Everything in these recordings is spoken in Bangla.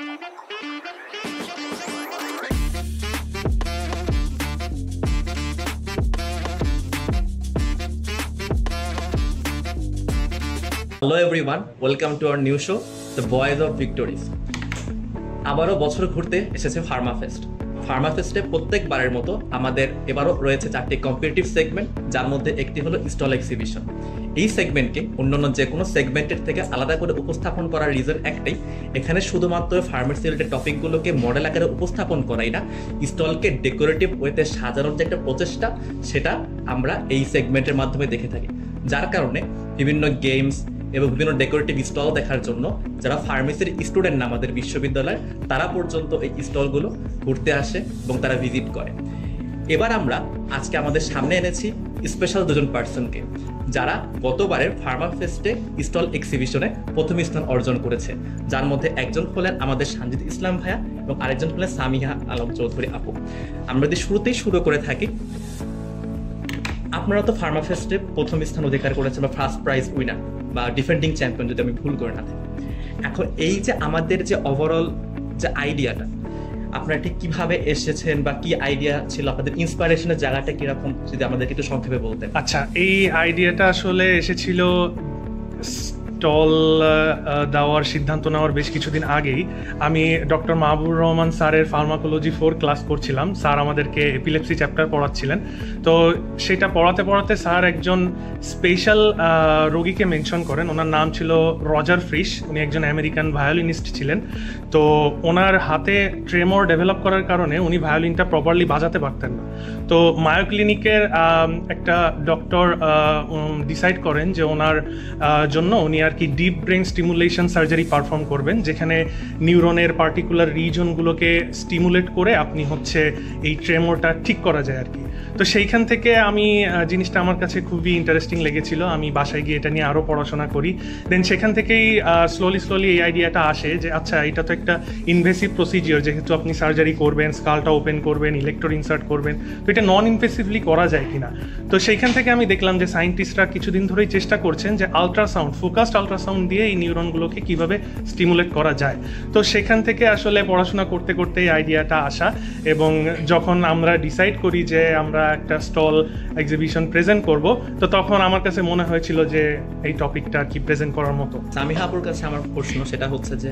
Hello everyone, welcome to our new show, The Voice of Victories. আবারও বছর ঘুরতে এসেছে ফার্মাফেস্ট। ফার্মাফেস্টে প্রত্যেকবারের মতো আমাদের এবারও রয়েছে 4টি কম্পিটিটিভ সেগমেন্ট, যার মধ্যে একটি হলো স্টল এক্সিবিশন। এই সেগমেন্টকে অন্যান্য যে কোনো সেগমেন্টের থেকে আলাদা করে উপস্থাপন করার রিজন একটাই, এখানে শুধুমাত্র ফার্মেসি রিলেটেড টপিকগুলোকে মডেল আকারে উপস্থাপন করাই না, স্টলকে ডেকোরেটিভ ওয়েতে সাজানোর যে একটা প্রচেষ্টা, সেটা আমরা এই সেগমেন্টের মাধ্যমে দেখে থাকি। যার কারণে বিভিন্ন গেমস এবং বিভিন্ন ডেকোরেটিভ স্টল দেখার জন্য যারা ফার্মেসির স্টুডেন্ট না আমাদের বিশ্ববিদ্যালয়, তারা পর্যন্ত এই স্টলগুলো ঘুরতে আসে এবং তারা ভিজিট করে। এবার আমরা আজকে আমাদের সামনে এনেছি স্পেশাল দুজন পার্সনকে, যারা গতবারের ফার্মাফেস্টে স্টল এক্সিবিশনে প্রথম স্থান অর্জন করেছে, যার মধ্যে একজন হলেন আমাদের সানজিদ ইসলাম ভাইয়া এবং আরেকজন হলেন সামিহা আলম চৌধুরী আপু। আমরা যদি শুরুতেই শুরু করে থাকি, আপনারা তো ফার্মাফেস্টে প্রথম স্থান অধিকার করেছেন বা ফার্স্ট প্রাইজ উইনার বা ডিফেন্ডিং চ্যাম্পিয়ন, যদি আমি ভুল করে না থাকি। এখন এই যে আমাদের যে ওভারঅল যে আইডিয়াটা, আপনারা ঠিক কিভাবে এসেছেন বা কি আইডিয়া ছিল, আপনাদের ইন্সপিরেশনের জায়গাটা কিরকম, যদি আমাদেরকে একটু সংক্ষেপে বলতেন। আচ্ছা, এই আইডিয়াটা আসলে এসেছিল স্টল দেওয়ার সিদ্ধান্ত নেওয়ার বেশ কিছুদিন আগেই। আমি ডক্টর মাহবুবুর রহমান স্যারের ফার্মাকোলজি 4 ক্লাস করছিলাম। স্যার আমাদেরকে এপিলেপসি চ্যাপ্টার পড়াচ্ছিলেন। তো সেটা পড়াতে পড়াতে স্যার একজন স্পেশাল রোগীকে মেনশন করেন। ওনার নাম ছিল রজার ফ্রিশ। উনি একজন আমেরিকান ভায়োলিনিস্ট ছিলেন। তো ওনার হাতে ট্রেমর ডেভেলপ করার কারণে উনি ভায়োলিনটা প্রপারলি বাজাতে পারতেন না। তো মায়ো ক্লিনিকের একটা ডক্টর ডিসাইড করেন যে ওনার জন্য উনি আর কি deep brain stimulation surgery perform করবেন, যেখানে নিউরনের পার্টিকুলার রিজনগুলোকে স্টিমুলেট করে আপনি হচ্ছে এই ট্রেমরটা ঠিক করা যায় আর কি। তো সেইখান থেকে আমি জিনিসটা আমার কাছে খুবই ইন্টারেস্টিং লেগেছিল। আমি বাসায় গিয়ে এটা নিয়ে আরও পড়াশোনা করি। দেন সেখান থেকেই স্লোলি এই আইডিয়াটা আসে যে আচ্ছা, এটা তো একটা ইনভেসিভ প্রসিজিওর, যেহেতু আপনি সার্জারি করবেন, স্কালটা ওপেন করবেন, ইলেকট্রোড ইনসার্ট করবেন, তো এটা নন ইনভেসিভলি করা যায় কিনা। তো সেইখান থেকে আমি দেখলাম যে সায়েন্টিস্টরা কিছুদিন ধরেই চেষ্টা করছেন যে আলট্রাসাউন্ড, ফোকাসড আলট্রাসাউন্ড দিয়ে এই নিউরনগুলোকে কিভাবে স্টিমুলেট করা যায়। তো সেখান থেকে আসলে পড়াশোনা করতে করতে এই আইডিয়াটা আসা, এবং যখন আমরা ডিসাইড করি যে আমরা একটা স্টল এক্সিবিশন প্রেজেন্ট করব, তো তখন আমার কাছে মনে হয়েছিল যে এই টপিকটা কি প্রেজেন্ট করার মতো। সামিহা আপুর কাছে আমার প্রশ্ন সেটা হচ্ছে যে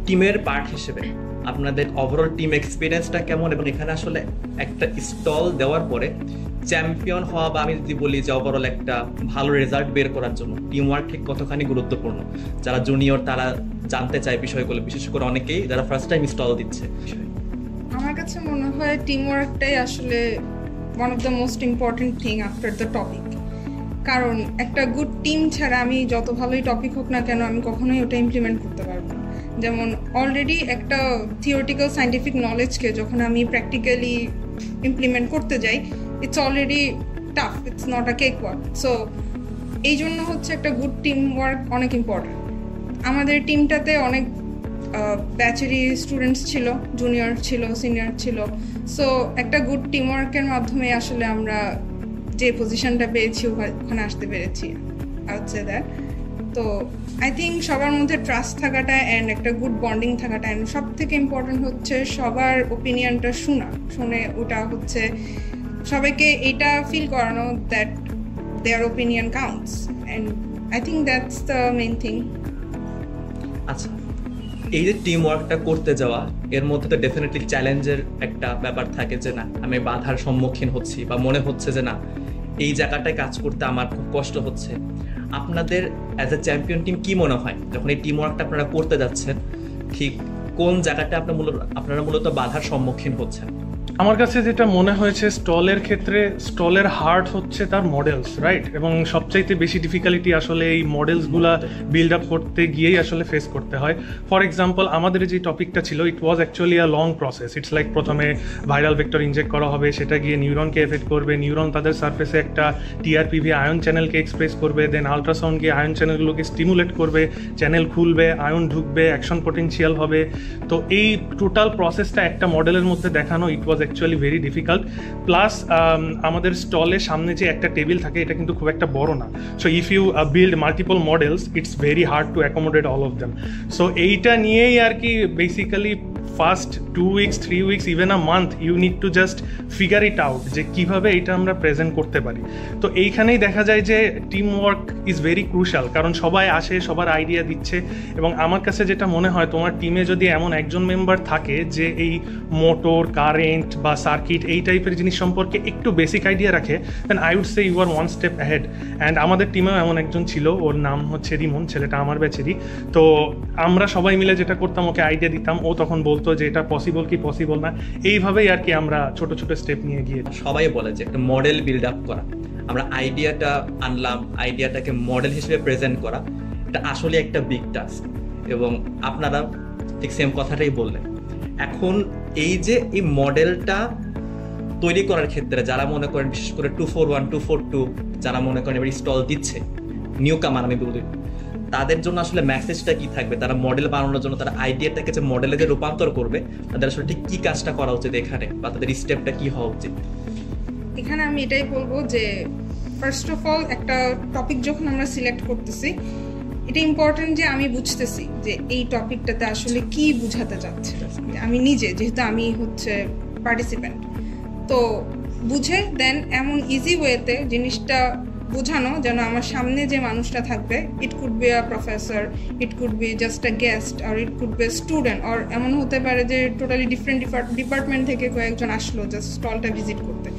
টিমের পার্ট হিসেবে আপনাদের ওভারঅল টিম এক্সপিরিয়েন্সটা কেমন, এবং এখানে আসলে একটা স্টল দেওয়ার পরে চ্যাম্পিয়ন হওয়া বা আমি যদি বলি যে ওভারঅল একটা ভালো রেজাল্ট বের করার জন্য টিম ওয়ার্ক ঠিক কতখানি গুরুত্বপূর্ণ, যারা জুনিয়র তারা জানতে চায় বিষয়গুলো, বিশেষ করে অনেকেই যারা ফার্স্ট টাইম স্টল দিচ্ছে। আমার কাছে মনে হয় টিম ওয়ার্কটাই আসলে one of the most important thing after the topic. কারণ একটা গুড টিম ছাড়া আমি যত ভালোই টপিক হোক না কেন, আমি কখনোই ওটা ইমপ্লিমেন্ট করতে পারবো না। যেমন অলরেডি একটা থিওরিটিক্যাল সায়েন্টিফিক নলেজকে যখন আমি প্র্যাকটিক্যালি ইমপ্লিমেন্ট করতে যাই, it's already tough, it's not a cake work. So এই জন্য হচ্ছে একটা গুড টিম ওয়ার্ক অনেক ইম্পর্টেন্ট। আমাদের টিমটাতে অনেক ব্যাচেরই স্টুডেন্টস ছিল, জুনিয়র ছিল, সিনিয়র ছিল। সো একটা গুড টিম ওয়ার্কের মাধ্যমে আসলে আমরা যে পজিশনটা পেয়েছি ওখানে আসতে পেরেছি। হচ্ছে দ্যাট। তো আই থিঙ্ক সবার মধ্যে ট্রাস্ট থাকাটা অ্যান্ড একটা গুড বন্ডিং থাকাটা, অ্যান্ড সব থেকে ইম্পর্টেন্ট হচ্ছে সবার ওপিনিয়নটা শুনে ওটা হচ্ছে সবাইকে এইটা ফিল করানো that there opinion counts, and I think that's the main thing. আচ্ছা, এই যে টিম ওয়ার্কটা করতে যাওয়া, এর মধ্যে তো ডেফিনেটলি চ্যালেঞ্জের একটা ব্যাপার থাকে যে না, আমি বাধার সম্মুখীন হচ্ছি বা মনে হচ্ছে যে না, এই জায়গাটায় কাজ করতে আমার খুব কষ্ট হচ্ছে। আপনাদের অ্যাজ এ চ্যাম্পিয়ন টিম কি মনে হয়, যখন এই টিম ওয়ার্কটা আপনারা করতে যাচ্ছেন, ঠিক কোন জায়গাটা আপনারা মূলত বাধার সম্মুখীন হচ্ছেন? আমার কাছে যেটা মনে হয়েছে, স্টলের ক্ষেত্রে স্টলের হার্ট হচ্ছে তার মডেলস, রাইট? এবং সবচাইতে বেশি ডিফিকাল্টি আসলে এই মডেলসগুলা বিল্ড আপ করতে গিয়েই আসলে ফেস করতে হয়। ফর এক্সাম্পল, আমাদের যে টপিকটা ছিল, it was actually a long process. It's like প্রথমে ভাইরাল ভেক্টর ইনজেক্ট করা হবে, সেটা গিয়ে নিউরনকে এফেক্ট করবে, নিউরন তাদের সার্ফেসে একটা টিআরপিভি আয়ন চ্যানেলকে এক্সপ্রেস করবে, দেন আলট্রাসাউন্ড গিয়ে আয়ন চ্যানেলগুলোকে স্টিমুলেট করবে, চ্যানেল খুলবে, আয়ন ঢুকবে, অ্যাকশন পোটেনশিয়াল হবে। তো এই টোটাল প্রসেসটা একটা মডেলের মধ্যে দেখানো, it was actually very difficult. Plus আমাদের স্টলের সামনে যে একটা টেবিল থাকে এটা কিন্তু খুব একটা বড় না। So if you build multiple models it's very hard to accommodate all of them. So এইটা নিয়েই আর কি basically first 2 weeks 3 weeks even a month you need to just figure it out যে কীভাবে এটা আমরা প্রেজেন্ট করতে পারি। তো এইখানেই দেখা যায় যে team work is very crucial, কারণ সবাই আসে, সবার আইডিয়া দিচ্ছে। এবং আমার কাছে যেটা মনে হয় তোমার টিমে যদি এমন একজন মেম্বার থাকে যে এই মোটর, কারেন্ট বা সার্কিট এই টাইপের জিনিস সম্পর্কে একটু বেসিক আইডিয়া রাখে, then I would say you are 1 step ahead। And আমাদের টিমেও এমন একজন ছিল, ওর নাম হচ্ছে রিমন, ছেলেটা আমার ব্যাচেরই। তো আমরা সবাই মিলে যেটা করতাম, ওকে আইডিয়া দিতাম, ও তখন বলতো যে এটা পসিবল কি পসিবল না, এইভাবেই আর কি আমরা ছোট ছোট স্টেপ নিয়ে গিয়ে। সবাই বলে যে একটা মডেল বিল্ড আপ করা, আমরা আইডিয়াটা আনলাম, আইডিয়াটাকে মডেল হিসেবে প্রেজেন্ট করা, এটা আসলে একটা বিগ টাস্ক। এবং আপনারা ঠিক সেম কথাটাই বললেন। এখন এই যে এই মডেলটা তৈরি করার ক্ষেত্রে যারা মনে করেন, বিশেষ করে 241 242 যারা মনে করেন এবার স্টল দিচ্ছে, নিউ কামার আমি বলি, তাদের জন্য আসলে মেসেজটা কি থাকবে? তারা মডেল বানানোর জন্য, তারা আইডিয়াটাকে যে মডেলে যে রূপান্তর করবে, তাদের আসলে ঠিক কি কাজটা করা উচিত এখানে, বা তাদের স্টেপটা কি হওয়া উচিত? এখানে আমি এটাই বলবো যে ফার্স্ট অফ অল একটা টপিক যখন আমরা সিলেক্ট করতেছি, এটা ইম্পর্টেন্ট যে আমি বুঝতেছি যে এই টপিকটাতে আসলে কি বুঝাতে চাচ্ছে আমি নিজে, যেহেতু আমি হচ্ছে পার্টিসিপেন্ট। তো বুঝে দেন এমন ইজি ওয়েতে জিনিসটা বোঝানো যেন আমার সামনে যে মানুষটা থাকবে, it could be a professor, it could be just a guest, আর ইট কুড বি স্টুডেন্ট, আর এমন হতে পারে যে টোটালি ডিফারেন্ট ডিপার্টমেন্ট থেকে কয়েকজন আসলো জাস্ট স্টলটা ভিজিট করতে।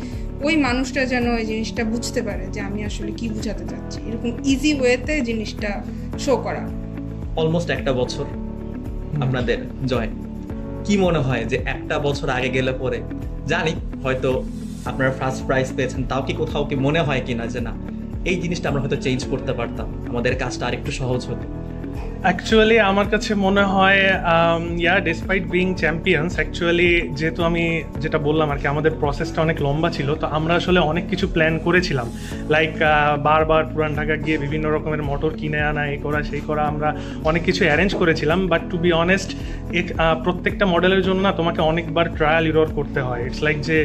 ওই মানুষটা যেন ওই জিনিসটা বুঝতে পারে যে আমি আসলে কি বুঝাতে চাচ্ছি, এরকম ইজি ওয়েতে জিনিসটা শো করা। অলমোস্ট একটা বছর আপনাদের জয়, কি মনে হয় যে একটা বছর আগে গেলে পরে, জানি হয়তো আপনারা ফার্স্ট প্রাইজ পেয়েছেন, তাও কি কোথাও কি মনে হয় কিনা যে না এই জিনিসটা আমরা হয়তো চেঞ্জ করতে পারতাম, আমাদের কাজটা আরেকটু সহজ হতো? অ্যাকচুয়ালি আমার কাছে মনে হয় ডিসপাইট বিং চ্যাম্পিয়ন্স, অ্যাকচুয়ালি যেহেতু আমি যেটা বললাম আর কি, আমাদের প্রসেসটা অনেক লম্বা ছিল, তো আমরা আসলে অনেক কিছু প্ল্যান করেছিলাম। লাইক বারবার পুরান ঢাকা গিয়ে বিভিন্ন রকমের মোটর কিনে আনা, এই করা সেই করা, আমরা অনেক কিছু অ্যারেঞ্জ করেছিলাম। বাট টু বি অনেস্ট, প্রত্যেকটা মডেলের জন্য না তোমাকে অনেকবার ট্রায়াল ইরর করতে হয়। ইটস লাইক যে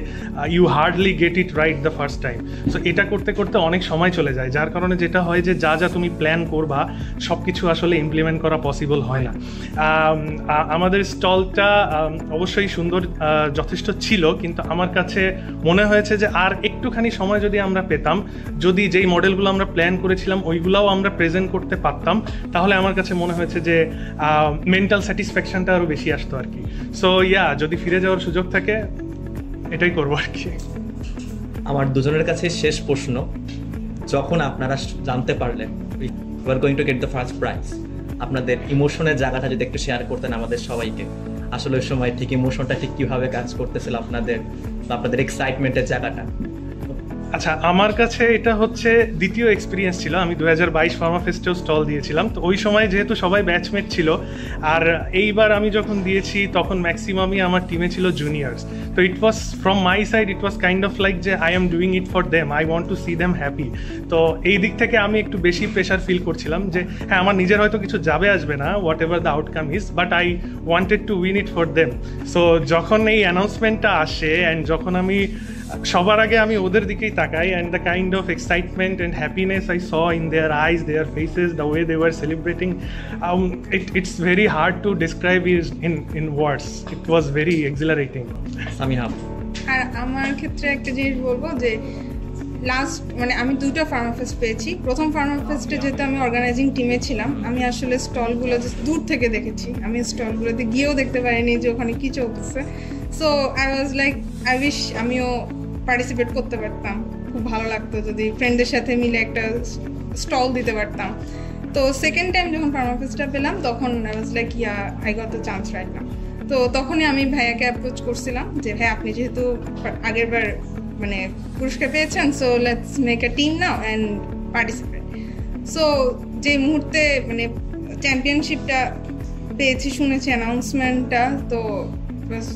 you hardly get it right the first time. So এটা করতে করতে অনেক সময় চলে যায়, যার কারণে যেটা হয় যে যা যা তুমি প্ল্যান করবা সব কিছু আসলে ইমপ্লিমেন্ট করা পসিবল হয় না। আমাদের স্টলটা অবশ্যই সুন্দর যথেষ্ট ছিল, কিন্তু আমার কাছে মনে হয়েছে যে আর একটুখানি সময় যদি আমরা পেতাম, যদি যেই মডেলগুলো আমরা প্ল্যান করেছিলাম ওইগুলোও আমরা প্রেজেন্ট করতে পারতাম, তাহলে আমার কাছে মনে হয়েছে যে মেন্টাল স্যাটিসফ্যাকশনটা আরও বেশি আসতো আর কি। সো যদি ফিরে যাওয়ার সুযোগ থাকে এটাই করবো আর কি। আমার দুজনের কাছে শেষ প্রশ্ন, যখন আপনারা জানতে পারলেন you are going to get the first prize, আপনাদের ইমোশনের জায়গাটা যদি একটু শেয়ার করতেন আমাদের সবাইকে, আসলে ওই সময় ঠিক ইমোশনটা ঠিক কিভাবে কাজ করতেছিল আপনাদের, বা আপনাদের এক্সাইটমেন্টের জায়গাটা? আচ্ছা, আমার কাছে এটা হচ্ছে দ্বিতীয় এক্সপিরিয়েন্স ছিল। আমি 2022 ফার্মা ফেস্টেও স্টল দিয়েছিলাম, তো ওই সময় যেহেতু সবাই ব্যাচমেট ছিল, আর এইবার আমি যখন দিয়েছি তখন ম্যাক্সিমামই আমার টিমে ছিল জুনিয়র্স। তো it was from my side, it was kind of like যে I am doing it for them, I want to see them happy. তো এই দিক থেকে আমি একটু বেশি প্রেশার ফিল করছিলাম যে হ্যাঁ, আমার নিজের হয়তো কিছু যাবে আসবে না, what ever the outcome is, but I wanted to win it for them. So যখন এই অ্যানাউন্সমেন্টটা আসে অ্যান্ড যখন আমি সবার আগে আমি ওদের দিকেই তাকাই, and the kind of excitement and happiness I saw in their eyes, their faces, the way they were celebrating, it's very hard to describe in words. It was very exhilarating. Samiha? আর আমার ক্ষেত্রে একটা জিনিস বলবো যে লাস্ট আমি 2টা ফার্মা ফেস্ট পেয়েছি। প্রথম ফার্মা ফেস্টে যেহেতু আমি অর্গানাইজিং টিমে ছিলাম, আমি আসলে স্টলগুলো জাস্ট দূর থেকে দেখেছি, আমি স্টলগুলোতে গিয়েও দেখতে পারিনি যে ওখানে কী চলতেছে। So I was like I wish আমিও পার্টিসিপেট করতে পারতাম, খুব ভালো লাগতো যদি ফ্রেন্ডদের সাথে মিলে একটা স্টল দিতে পারতাম। তো সেকেন্ড টাইম যখন ফার্মা ফেস্টটা পেলাম তখন I was like I got the chance right now. তো তখনই আমি ভাইয়াকে অ্যাপ্রোচ করছিলাম যে ভাই, আপনি যেহেতু আগের বার পুরস্কার পেয়েছেন, so let's make a team now and participate. So যে মুহূর্তে চ্যাম্পিয়নশিপটা পেয়েছি, শুনেছি অ্যানাউন্সমেন্টটা, তো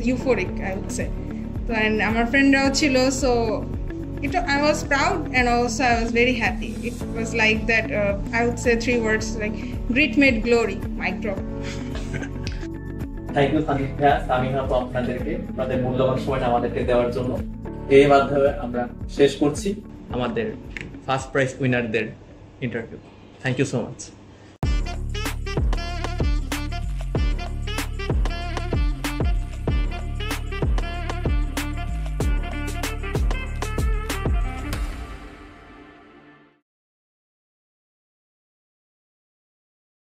ইউফোরিক আই উড সে। তো অ্যান্ড আমার ফ্রেন্ডরাও ছিল, so I was proud and also I was very happy. It was like that, I would say 3 words like grit made glory, mic drop. Thank you Sanif ভাইয়া, সামিহ আপু আপনাদেরকে আপনাদের মূল্যবান সময়টা আমাদেরকে দেওয়ার জন্য। এই মাধ্যমে আমরা শেষ করছি আমাদের ফার্স্ট প্রাইজ উইনারদের interview. Thank you so much.